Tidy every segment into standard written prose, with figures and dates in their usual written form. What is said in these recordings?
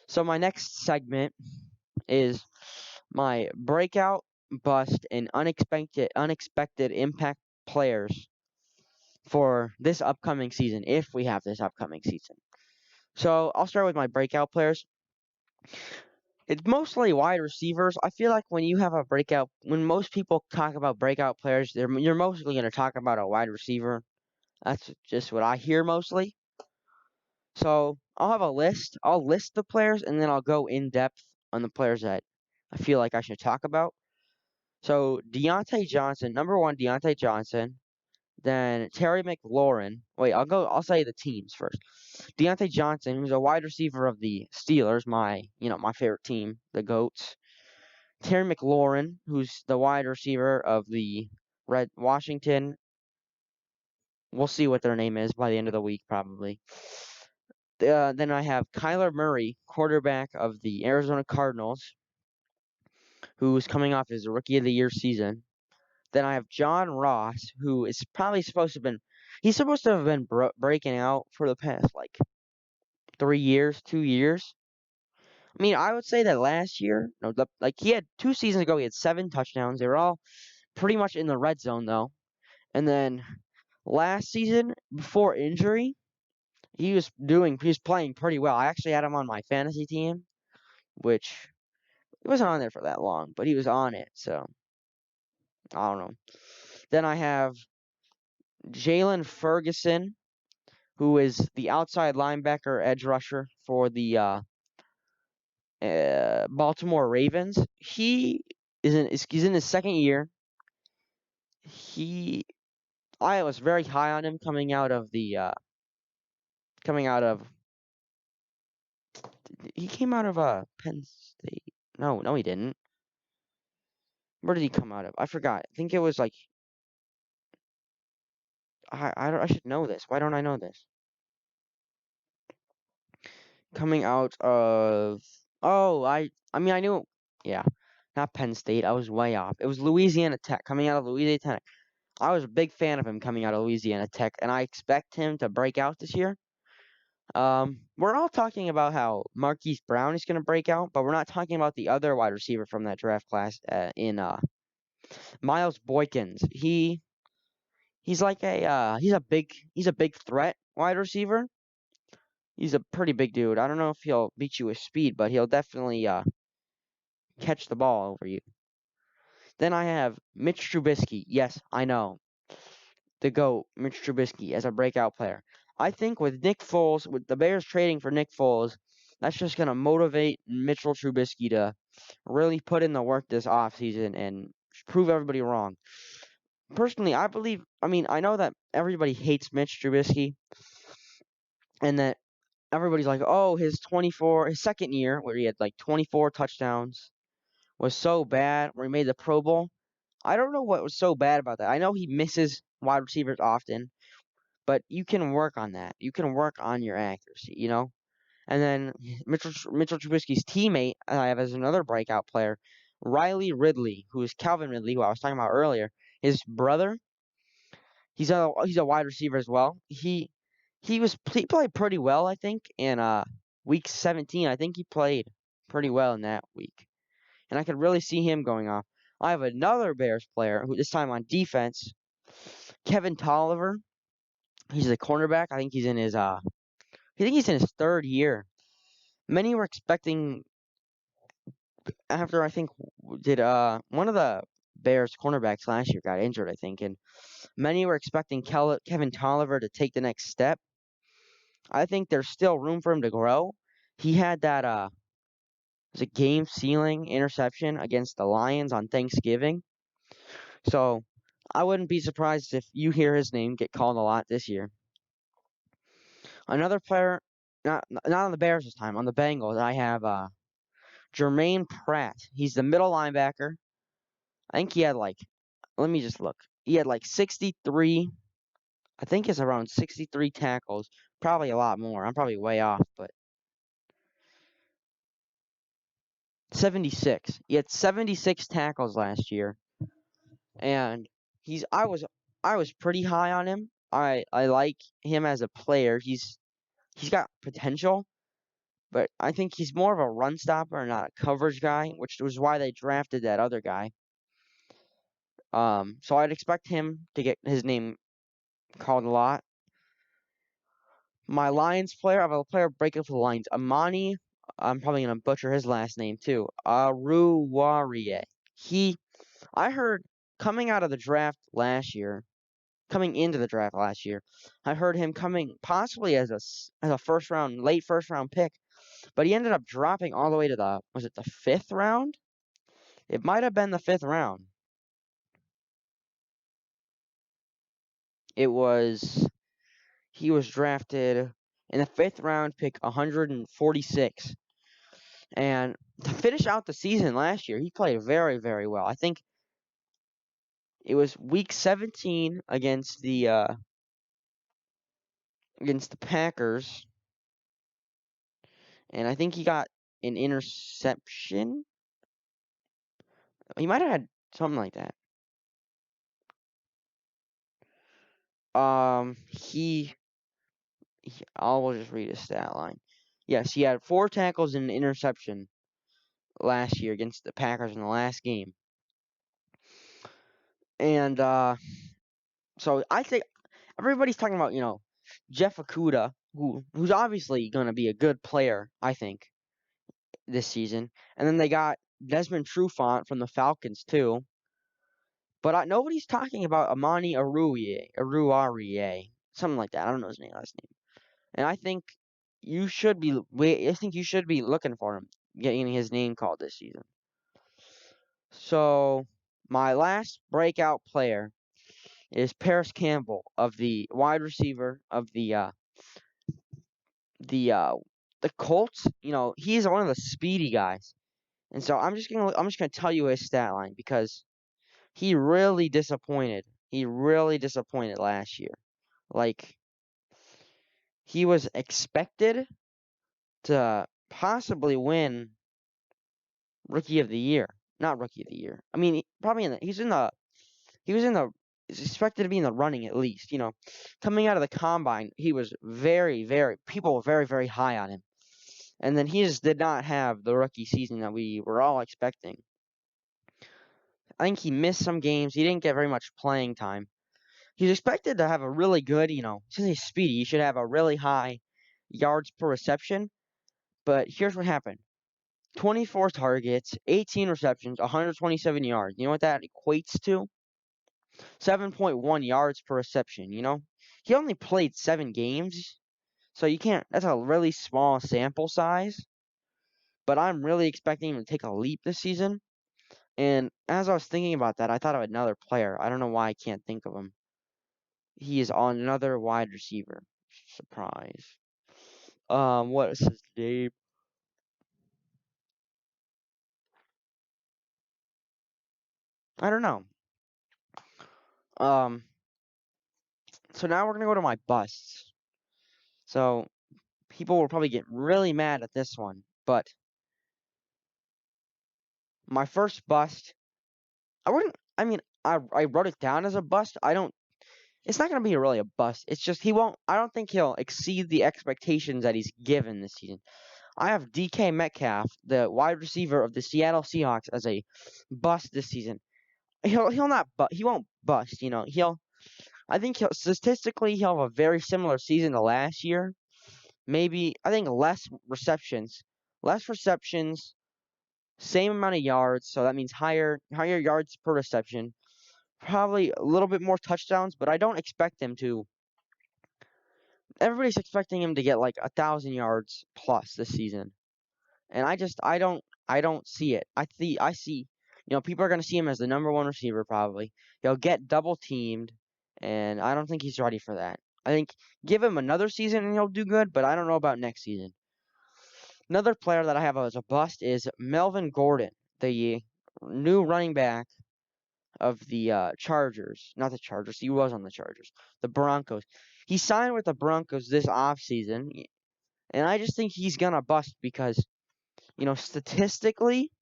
So my next segment is my breakout, bust, and unexpected impact players for this upcoming season, if we have this upcoming season. So I'll start with my breakout players. It's mostly wide receivers. I feel like when you have a breakout, when most people talk about breakout players, you're mostly going to talk about a wide receiver. That's just what I hear mostly. So I'll have a list. I'll list the players and then I'll go in depth on the players that I feel like I should talk about. So Deontay Johnson, number one, Deontay Johnson. Then Terry McLaurin. Wait, I'll say the teams first. Deontay Johnson, who's a wide receiver of the Steelers, my favorite team, the Goats. Terry McLaurin, who's the wide receiver of the Red Washington. We'll see what their name is by the end of the week, probably. Then I have Kyler Murray, quarterback of the Arizona Cardinals, who's coming off his Rookie of the Year season. Then I have John Ross, who is probably he's supposed to have been breaking out for the past like 3 years, 2 years. I mean, I would say that last year, no, like he had 2 seasons ago, he had 7 touchdowns. They were all pretty much in the red zone though. And then last season, before injury, he was playing pretty well. I actually had him on my fantasy team, which he wasn't on there for that long, but he was on it, so I don't know. Then I have Jalen Ferguson, who is the outside linebacker edge rusher for the Baltimore Ravens. He's in his second year. He I was very high on him coming out of he came out of Penn State. No, he didn't. Where did he come out of? I forgot. I think it was like I should know this. Why don't I know this? Coming out of I mean I knew, yeah, not Penn State. I was way off. It was Louisiana Tech. Coming out of Louisiana Tech. I was a big fan of him coming out of Louisiana Tech, and I expect him to break out this year. We're all talking about how Marquise Brown is going to break out, but we're not talking about the other wide receiver from that draft class in Miles Boykins. He's like he's a big threat wide receiver. He's a pretty big dude. I don't know if he'll beat you with speed, but he'll definitely catch the ball over you. Then I have Mitch Trubisky. Yes, I know. The GOAT, Mitch Trubisky, as a breakout player. I think with Nick Foles, with the Bears trading for Nick Foles, that's just going to motivate Mitchell Trubisky to really put in the work this offseason and prove everybody wrong. Personally, I know that everybody hates Mitch Trubisky and that everybody's like, oh, his second year, where he had like 24 touchdowns, was so bad, where he made the Pro Bowl. I don't know what was so bad about that. I know he misses wide receivers often, but you can work on that. You can work on your accuracy, you know? And then Mitchell Trubisky's teammate I have as another breakout player, Riley Ridley, who is Calvin Ridley, who I was talking about earlier. His brother, he's a wide receiver as well. He played pretty well, I think, in week 17. I think he played pretty well in that week. And I could really see him going off. I have another Bears player who this time on defense, Kevin Tolliver. He's a cornerback. I think he's in his third year. Many were expecting after I think did one of the Bears cornerbacks last year got injured, I think, and many were expecting Kevin Tolliver to take the next step. I think there's still room for him to grow. He had that was a game sealing interception against the Lions on Thanksgiving. So I wouldn't be surprised if you hear his name get called a lot this year. Another player, not on the Bears this time, on the Bengals, I have Jermaine Pratt. He's the middle linebacker. I think he had like, let me just look. He had like 63, I think it's around 63 tackles. Probably a lot more. I'm probably way off, but 76. He had 76 tackles last year. And he's I was pretty high on him. I like him as a player. He's got potential. but I think he's more of a run stopper and not a coverage guy, which was why they drafted that other guy. So I'd expect him to get his name called a lot. My Lions player, I have a player breaking for the Lions. Amani, I'm probably gonna butcher his last name too. Aruwarie. He, I heard coming out of the draft last year, coming into the draft last year, I heard him coming possibly as a first round, late first round pick, but he ended up dropping all the way to was it the fifth round? It might have been the fifth round. It was he was drafted in the fifth round, pick 146. And to finish out the season last year, he played very, very well. I think it was week 17 against the Packers, and I think he got an interception. He might have had something like that. I'll just read his stat line. Yes, he had 4 tackles and an interception last year against the Packers in the last game. And so I think everybody's talking about, Jeff Okuda, who's obviously going to be a good player, I think, this season. And then they got Desmond Trufant from the Falcons too. But nobody's talking about Amani Aruarie, something like that. I don't know his last name. And I think I think you should be looking for him, getting his name called this season. So my last breakout player is Paris Campbell of the wide receiver of the Colts. He's one of the speedy guys. And so I'm just gonna tell you his stat line because he really disappointed. He really disappointed last year. Like he was expected to possibly win Rookie of the Year. Not Rookie of the Year. I mean, probably he was in the is expected to be in the running at least. Coming out of the combine, he was very, very people were very, very high on him. And then he just did not have the rookie season that we were all expecting. I think he missed some games. He didn't get very much playing time. He's expected to have a really good, since he's speedy, he should have a really high yards per reception. But here's what happened. 24 targets, 18 receptions, 127 yards. You know what that equates to? 7.1 yards per reception, He only played 7 games, so that's a really small sample size. But I'm really expecting him to take a leap this season. And as I was thinking about that, I thought of another player. I don't know why I can't think of him. He is on another wide receiver. Surprise. What is his name? I don't know. Um, so now we're gonna go to my busts. So people will probably get really mad at this one, but my first bust, I wouldn't. I mean, I wrote it down as a bust. I don't. It's not gonna be really a bust. It's just he won't. I don't think he'll exceed the expectations that he's given this season. I have DK Metcalf, the wide receiver of the Seattle Seahawks, as a bust this season. He'll not but he won't bust. I think he'll have a very similar season to last year. Maybe I think less receptions, same amount of yards. So that means higher yards per reception. Probably a little bit more touchdowns, but I don't expect him to. Everybody's expecting him to get like 1,000 yards plus this season. And I don't see it. I see, people are gonna see him as the number one receiver probably. He'll get double teamed, and I don't think he's ready for that. I think give him another season and he'll do good, but I don't know about next season. Another player that I have as a bust is Melvin Gordon, the new running back of the Chargers. Not the Chargers, he was on the Chargers. The Broncos. He signed with the Broncos this offseason, and I just think he's gonna bust because statistically,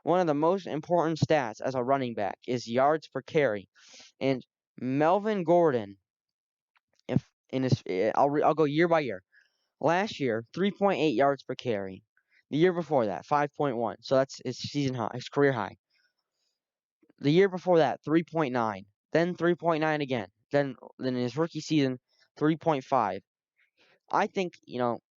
one of the most important stats as a running back is yards per carry. And Melvin Gordon, if in his, I'll go year by year. Last year, 3.8 yards per carry. The year before that, 5.1. So that's his season high, his career high. The year before that, 3.9. Then 3.9 again. Then in his rookie season, 3.5. I think,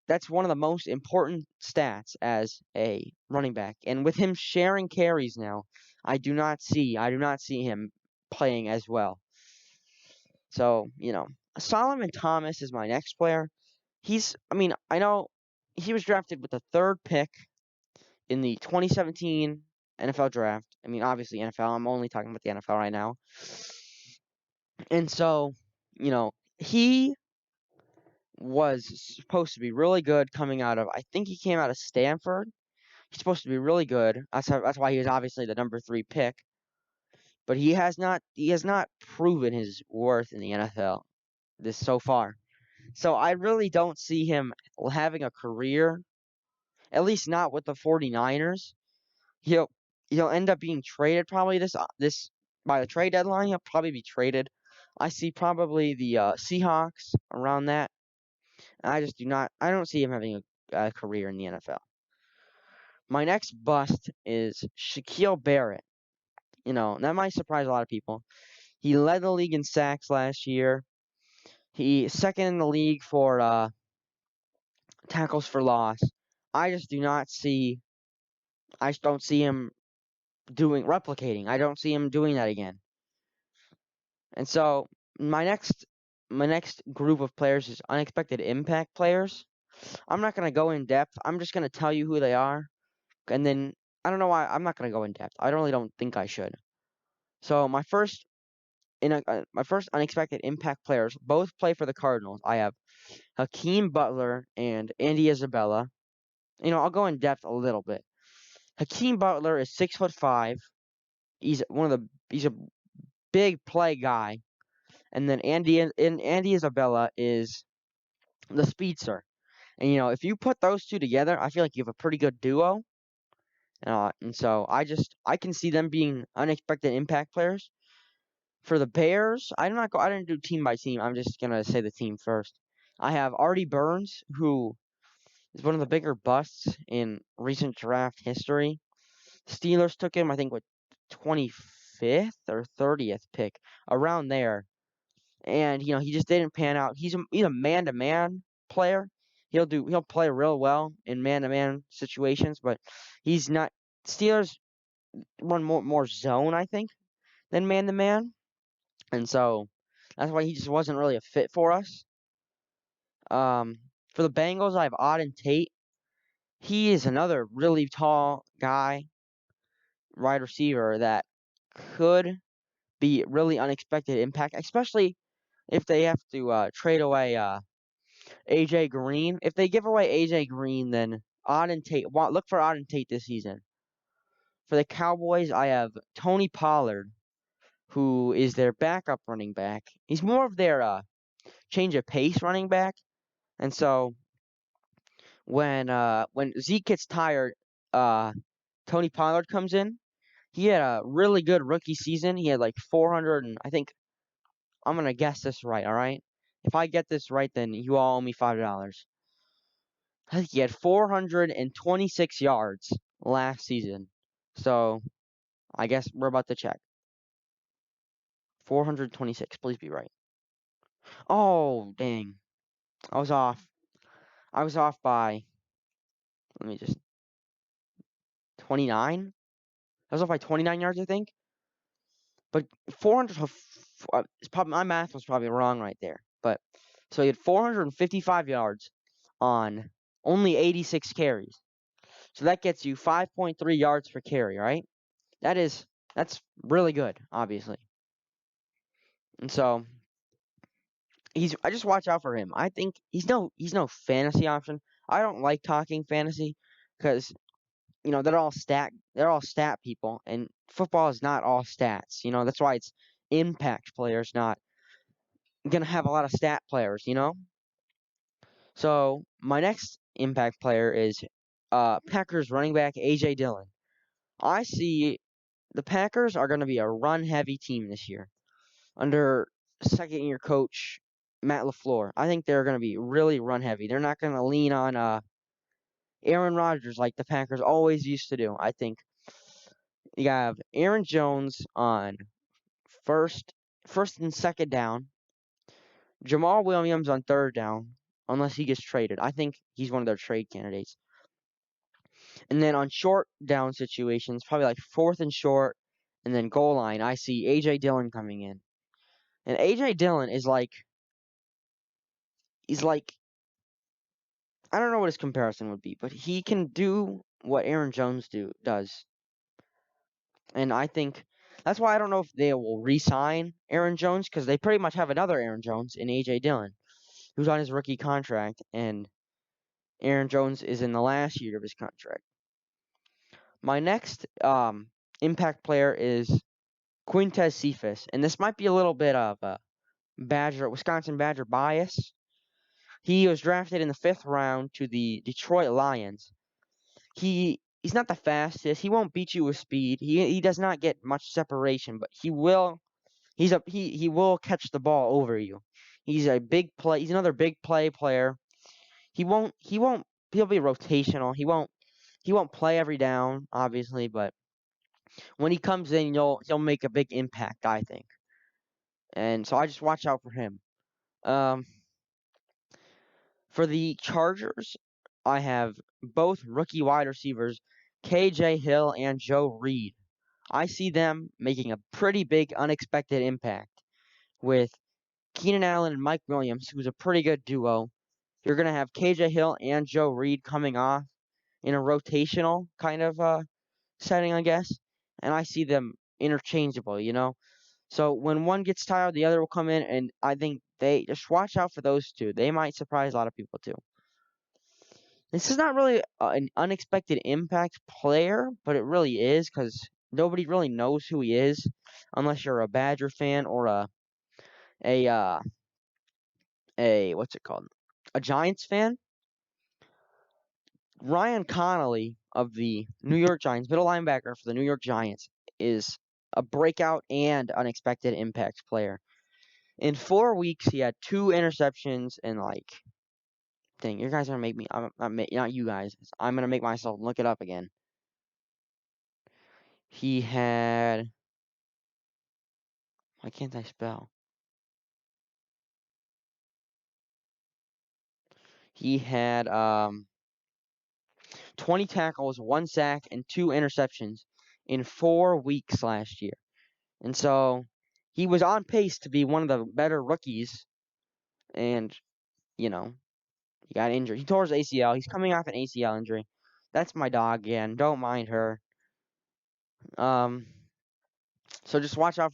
that's one of the most important stats as a running back. And with him sharing carries now, I do not see him playing as well. So, Solomon Thomas is my next player. I know he was drafted with the third pick in the 2017 NFL draft. I mean, obviously NFL. I'm only talking about the NFL right now. And so, he was supposed to be really good coming out of, I think he came out of Stanford. He's supposed to be really good. That's why he was obviously the number 3 pick. But he has not proven his worth in the NFL this so far. So I really don't see him having a career, at least not with the 49ers. He'll he'll end up being traded probably this by the trade deadline. He'll probably be traded. I see probably the Seahawks around that. I don't see him having a career in the NFL. My next bust is Shaquille Barrett. That might surprise a lot of people. He led the league in sacks last year. He second in the league for tackles for loss. I just do not see. I just don't see him replicating. I don't see him doing that again. And so my next group of players is unexpected impact players. I'm not gonna go in depth. I'm just gonna tell you who they are, and then I don't know why I'm not gonna go in depth. I really don't think I should. So my first unexpected impact players both play for the Cardinals. I have Hakeem Butler and Andy Isabella. I'll go in depth a little bit. Hakeem Butler is 6'5". He's a big play guy, and then Andy Isabella is the speedster. And if you put those two together, I feel like you have a pretty good duo. And so I can see them being unexpected impact players. For the Bears, I didn't do team by team. I'm just gonna say the team first. I have Artie Burns, who is one of the bigger busts in recent draft history. Steelers took him, I think, with 25th or 30th pick, around there. And he just didn't pan out. He's a man-to-man player. He'll play real well in man-to-man situations, but he's not. Steelers run more zone, I think, than man-to-man, and so that's why he just wasn't really a fit for us. Um, for the Bengals, I have Auden Tate. He is another really tall guy, wide receiver that could be really unexpected impact, especially if they have to trade away AJ Green. If they give away AJ Green, then Auden Tate. Look for Auden Tate this season. For the Cowboys, I have Tony Pollard, who is their backup running back. He's more of their change of pace running back, and so when Zeke gets tired, uh, Tony Pollard comes in. He had a really good rookie season. He had like 400, and I think I'm gonna guess this right. All right, if I get this right, then you all owe me $5. I think he had 426 yards last season. So I guess we're about to check. 426. Please be right. Oh, dang. I was off. I was off by, let me just, 29? I was off by 29 yards, I think. But 400, my math was probably wrong right there. But, so he had 455 yards on only 86 carries. So that gets you 5.3 yards per carry, right? That's really good, obviously. And so I just watch out for him. I think he's no fantasy option. I don't like talking fantasy because they're all stat people, and football is not all stats. That's why it's impact players, not gonna have a lot of stat players. So my next impact player is Packers running back AJ Dillon. I see the Packers are gonna be a run heavy team this year under second year coach Matt LaFleur. I think they're going to be really run heavy. They're not going to lean on Aaron Rodgers like the Packers always used to do. I think you have Aaron Jones on first first and second down, Jamal Williams on third down, unless he gets traded. I think he's one of their trade candidates. And then on short down situations, probably like fourth and short, and then goal line, I see AJ Dillon coming in. And AJ Dillon is like he's like I don't know what his comparison would be, but he can do what Aaron Jones does. And I think that's why I don't know if they will re-sign Aaron Jones because they pretty much have another Aaron Jones in AJ Dillon, who's on his rookie contract, and Aaron Jones is in the last year of his contract. My next impact player is Quintez Cephas, and this might be a little bit of a Wisconsin Badger bias. He was drafted in the 5th round to the Detroit Lions. He's not the fastest. He won't beat you with speed. He does not get much separation, but he will catch the ball over you. He's a big play. He's another big play player. He'll be rotational. He won't play every down, obviously, but when he comes in, he'll make a big impact, I think. And so I just watch out for him. Um, for the Chargers, I have both rookie wide receivers, KJ Hill and Joe Reed. I see them making a pretty big unexpected impact with Keenan Allen and Mike Williams, who's a pretty good duo. You're going to have KJ Hill and Joe Reed coming off in a rotational kind of setting, I guess. And I see them interchangeable. So when one gets tired, the other will come in, and I think they just watch out for those two. They might surprise a lot of people too. This is not really an unexpected impact player, but it really is because nobody really knows who he is unless you're a Badger fan or a what's it called? A Giants fan. Ryan Connolly of the New York Giants, middle linebacker for the New York Giants, is a breakout and unexpected impact player. In 4 weeks, he had 2 interceptions and dang, you guys are gonna make me. Not you guys. I'm gonna make myself look it up again. He had. Why can't I spell? He had 20 tackles, 1 sack, and 2 interceptions in 4 weeks last year. And so he was on pace to be one of the better rookies. And, he got injured. He tore his ACL. He's coming off an ACL injury. That's my dog again. Don't mind her. So just watch out